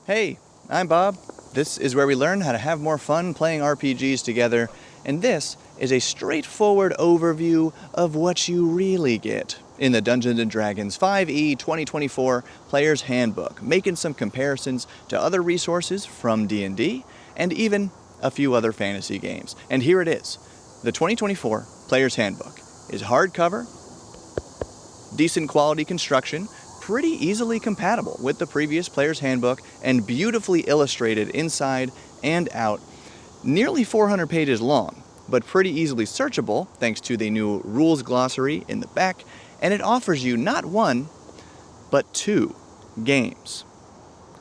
Hey, I'm Bob. This is where we learn how to have more fun playing RPGs together, and this is a straightforward overview of what you really get in the Dungeons & Dragons 5e 2024 Player's Handbook, making some comparisons to other resources from D&D, and even a few other fantasy games. And here it is. The 2024 Player's Handbook is hardcover, decent quality construction, pretty easily compatible with the previous Player's Handbook, and beautifully illustrated inside and out. Nearly 400 pages long, but pretty easily searchable thanks to the new rules glossary in the back, and it offers you not one, but two games.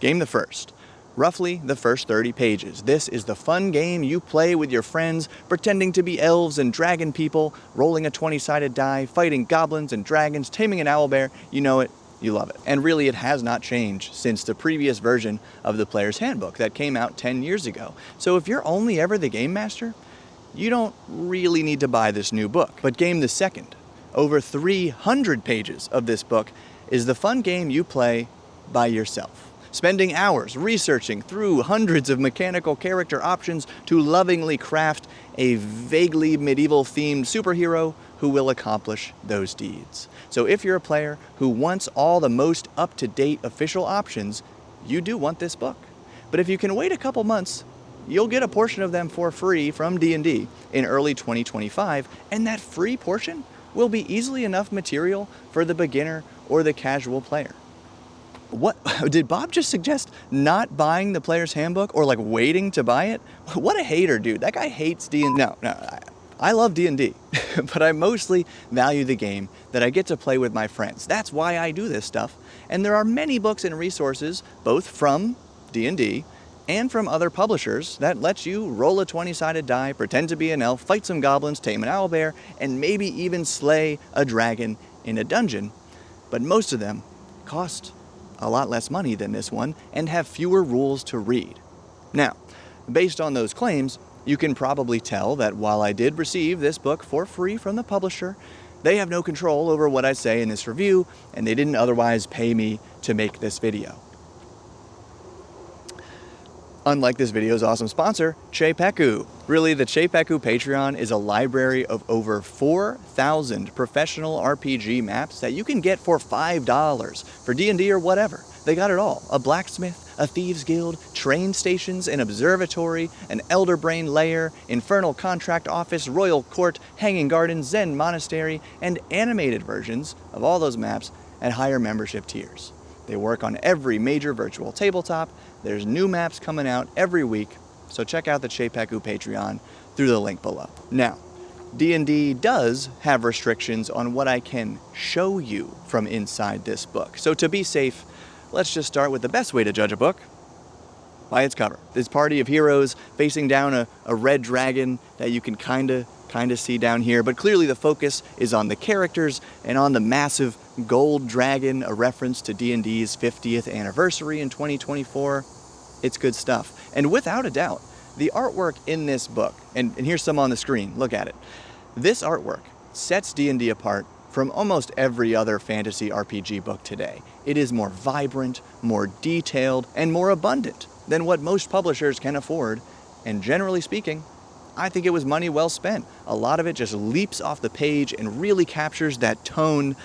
Game the first. Roughly the first 30 pages. This is the fun game you play with your friends, pretending to be elves and dragon people, rolling a 20-sided die, fighting goblins and dragons, taming an owlbear. You know it, you love it. And really, it has not changed since the previous version of the Player's Handbook that came out 10 years ago. So if you're only ever the game master, you don't really need to buy this new book. But Game the Second, over 300 pages of this book, is the fun game you play by yourself, spending hours researching through hundreds of mechanical character options to lovingly craft a vaguely medieval-themed superhero who will accomplish those deeds. So if you're a player who wants all the most up-to-date official options, you do want this book. But if you can wait a couple months, you'll get a portion of them for free from D&D in early 2025, and that free portion will be easily enough material for the beginner or the casual player. What did Bob just suggest? Not buying the Player's Handbook or like waiting to buy it? What a hater, dude. That guy hates D&D. No, I love D&D, but I mostly value the game that I get to play with my friends. That's why I do this stuff. And there are many books and resources, both from D&D and from other publishers, that let you roll a 20-sided die, pretend to be an elf, fight some goblins, tame an owlbear, and maybe even slay a dragon in a dungeon. But most of them cost a lot less money than this one and have fewer rules to read. Now, based on those claims, you can probably tell that while I did receive this book for free from the publisher, they have no control over what I say in this review, and they didn't otherwise pay me to make this video. Unlike this video's awesome sponsor, Czepeku. Really, the Czepeku Patreon is a library of over 4,000 professional RPG maps that you can get for $5 for D&D or whatever. They got it all. A blacksmith, a thieves guild, train stations, an observatory, an elder brain lair, infernal contract office, royal court, hanging garden, zen monastery, and animated versions of all those maps at higher membership tiers. They work on every major virtual tabletop. There's new maps coming out every week, so check out the Czepeku Patreon through the link below. Now, D&D does have restrictions on what I can show you from inside this book. So to be safe, let's just start with the best way to judge a book: by its cover. This party of heroes facing down a red dragon that you can kind of see down here, but clearly the focus is on the characters and on the massive gold dragon, a reference to D&D's 50th anniversary in 2024. It's good stuff. And without a doubt, the artwork in this book, and here's some on the screen, look at it. This artwork sets D&D apart from almost every other fantasy RPG book today. It is more vibrant, more detailed, and more abundant than what most publishers can afford, and generally speaking, I think it was money well spent. A lot of it just leaps off the page and really captures that tone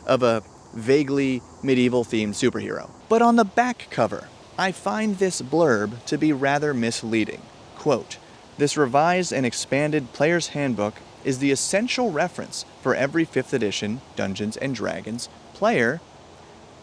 of a vaguely medieval-themed superhero. But on the back cover, I find this blurb to be rather misleading. Quote, "This revised and expanded Player's Handbook is the essential reference for every 5th edition Dungeons & Dragons player."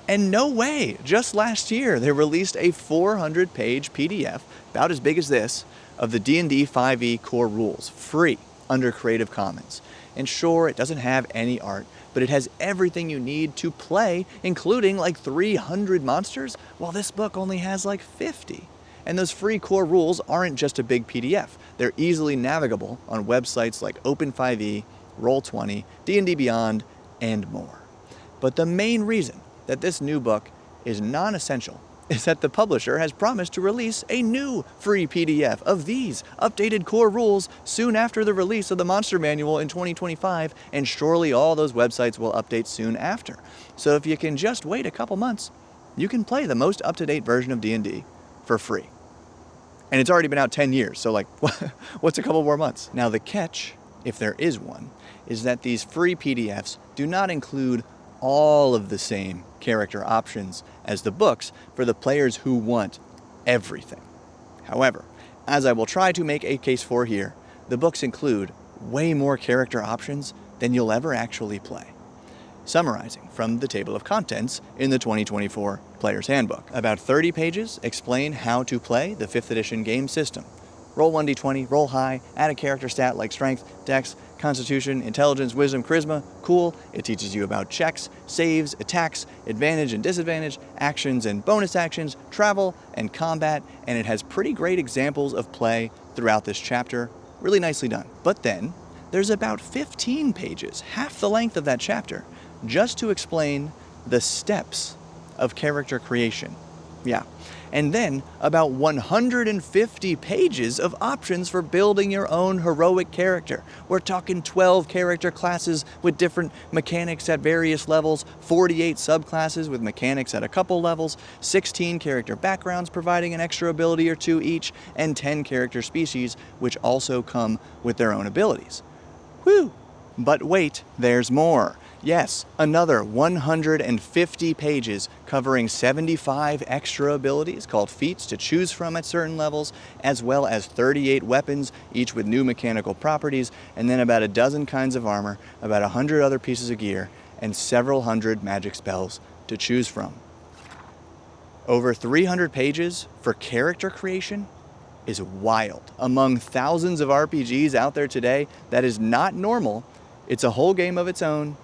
And no way! Just last year, they released a 400-page PDF, about as big as this, of the D&D 5e core rules, free, under Creative Commons. And sure, it doesn't have any art, but it has everything you need to play, including like 300 monsters, while this book only has like 50. And those free core rules aren't just a big PDF. They're easily navigable on websites like Open5e, Roll20, D&D Beyond, and more. But the main reason that this new book is non-essential is that the publisher has promised to release a new free PDF of these updated core rules soon after the release of the Monster Manual in 2025, and surely all those websites will update soon after. So if you can just wait a couple months, you can play the most up-to-date version of D&D for free. And it's already been out 10 years, so like, what's a couple more months? Now the catch, if there is one, is that these free PDFs do not include all of the same character options as the books for the players who want everything. However, as I will try to make a case for here, the books include way more character options than you'll ever actually play. Summarizing from the table of contents in the 2024 Player's Handbook. About 30 pages explain how to play the 5th edition game system. Roll 1d20, roll high, add a character stat like strength, dex, constitution, intelligence, wisdom, charisma. Cool. It teaches you about checks, saves, attacks, advantage and disadvantage, actions and bonus actions, travel and combat, and it has pretty great examples of play throughout this chapter. Really nicely done. But then there's about 15 pages, half the length of that chapter, just to explain the steps of character creation. Yeah. And then about 150 pages of options for building your own heroic character. We're talking 12 character classes with different mechanics at various levels, 48 subclasses with mechanics at a couple levels, 16 character backgrounds providing an extra ability or two each, and 10 character species which also come with their own abilities. Whew! But wait, there's more. Yes, another 150 pages covering 75 extra abilities called feats to choose from at certain levels, as well as 38 weapons, each with new mechanical properties, and then about a dozen kinds of armor, about 100 other pieces of gear, and several hundred magic spells to choose from. Over 300 pages for character creation is wild. Among thousands of RPGs out there today, that is not normal. It's a whole game of its own,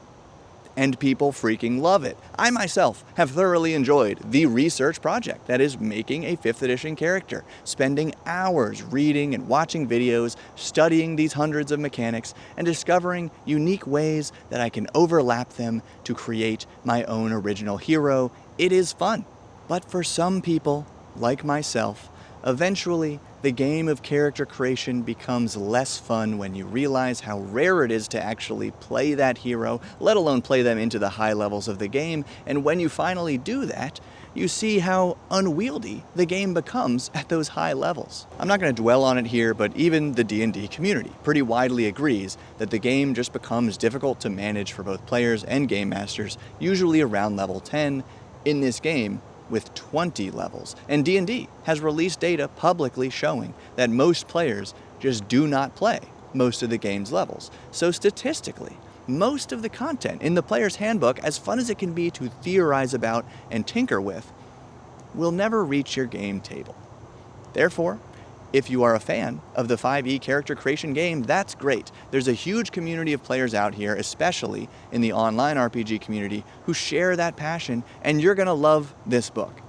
and people freaking love it. I myself have thoroughly enjoyed the research project that is making a 5th edition character, spending hours reading and watching videos, studying these hundreds of mechanics, and discovering unique ways that I can overlap them to create my own original hero. It is fun. But for some people, like myself, eventually the game of character creation becomes less fun when you realize how rare it is to actually play that hero, let alone play them into the high levels of the game, and when you finally do that, you see how unwieldy the game becomes at those high levels. I'm not going to dwell on it here, but even the D&D community pretty widely agrees that the game just becomes difficult to manage for both players and game masters, usually around level 10 in this game, with 20 levels. And D&D has released data publicly showing that most players just do not play most of the game's levels. So statistically, most of the content in the Player's Handbook, as fun as it can be to theorize about and tinker with, will never reach your game table. Therefore, if you are a fan of the 5e character creation game, that's great. There's a huge community of players out here, especially in the online RPG community, who share that passion, and you're gonna love this book.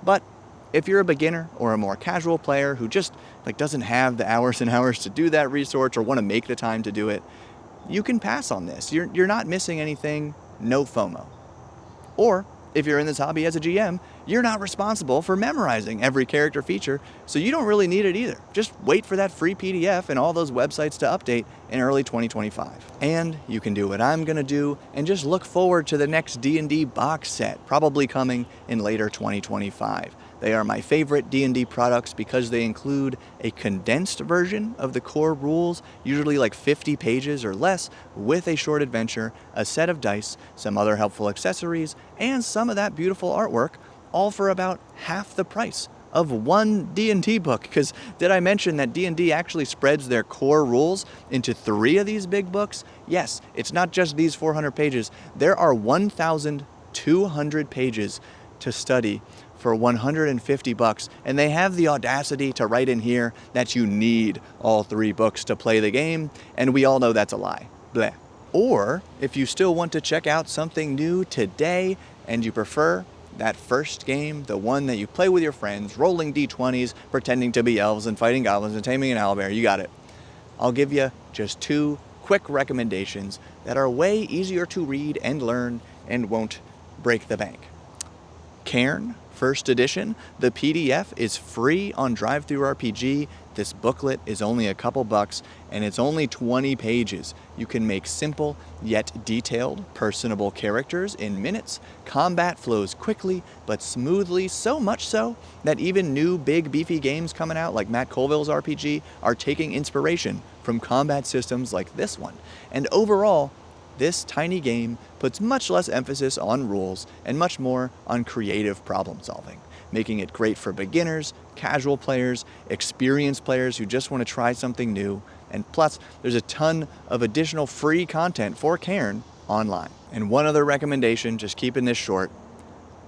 But if you're a beginner or a more casual player who just doesn't have the hours and hours to do that research or want to make the time to do it, you can pass on this. You're not missing anything, no FOMO. Or if you're in this hobby as a GM, you're not responsible for memorizing every character feature, so you don't really need it either. Just wait for that free PDF and all those websites to update in early 2025. And you can do what I'm gonna do and just look forward to the next D&D box set, probably coming in later 2025. They are my favorite D&D products because they include a condensed version of the core rules, usually like 50 pages or less, with a short adventure, a set of dice, some other helpful accessories, and some of that beautiful artwork, all for about half the price of one D&D book. Because did I mention that D&D actually spreads their core rules into 3 of these big books? Yes, it's not just these 400 pages. There are 1,200 pages to study for $150, and they have the audacity to write in here that you need all 3 books to play the game, and we all know that's a lie. Bleh. Or if you still want to check out something new today and you prefer that first game, the one that you play with your friends, rolling d20s, pretending to be elves and fighting goblins and taming an owlbear, you got it. I'll give you just 2 quick recommendations that are way easier to read and learn and won't break the bank. Cairn First edition, the PDF is free on DriveThruRPG. This booklet is only a couple bucks, and it's only 20 pages. You can make simple yet detailed, personable characters in minutes. Combat flows quickly but smoothly, so much so that even new big beefy games coming out like Matt Colville's RPG are taking inspiration from combat systems like this one. And overall, this tiny game puts much less emphasis on rules and much more on creative problem solving, making it great for beginners, casual players, experienced players who just want to try something new, and plus there's a ton of additional free content for Cairn online. And one other recommendation, just keeping this short,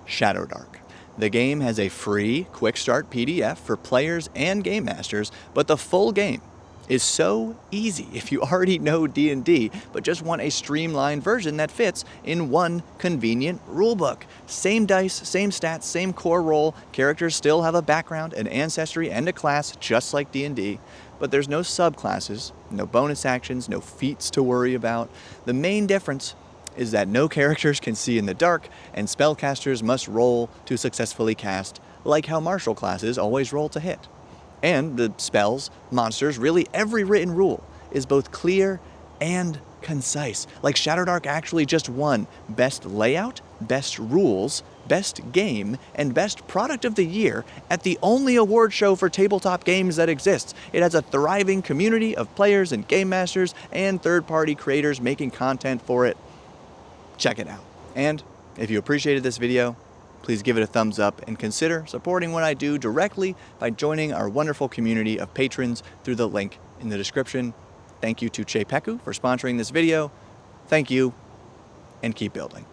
Shadow Dark. The game has a free quick start PDF for players and game masters, but the full game is so easy if you already know D&D, but just want a streamlined version that fits in one convenient rulebook. Same dice, same stats, same core role, characters still have a background, an ancestry, and a class just like D&D, but there's no subclasses, no bonus actions, no feats to worry about. The main difference is that no characters can see in the dark, and spellcasters must roll to successfully cast, like how martial classes always roll to hit. And the spells, monsters, really every written rule is both clear and concise. Like Shadow Dark actually just won Best Layout, Best Rules, Best Game, and Best Product of the Year at the only award show for tabletop games that exists. It has a thriving community of players and game masters and third-party creators making content for it. Check it out. And if you appreciated this video, please give it a thumbs up and consider supporting what I do directly by joining our wonderful community of patrons through the link in the description. Thank you to Czepeku for sponsoring this video. Thank you, and keep building.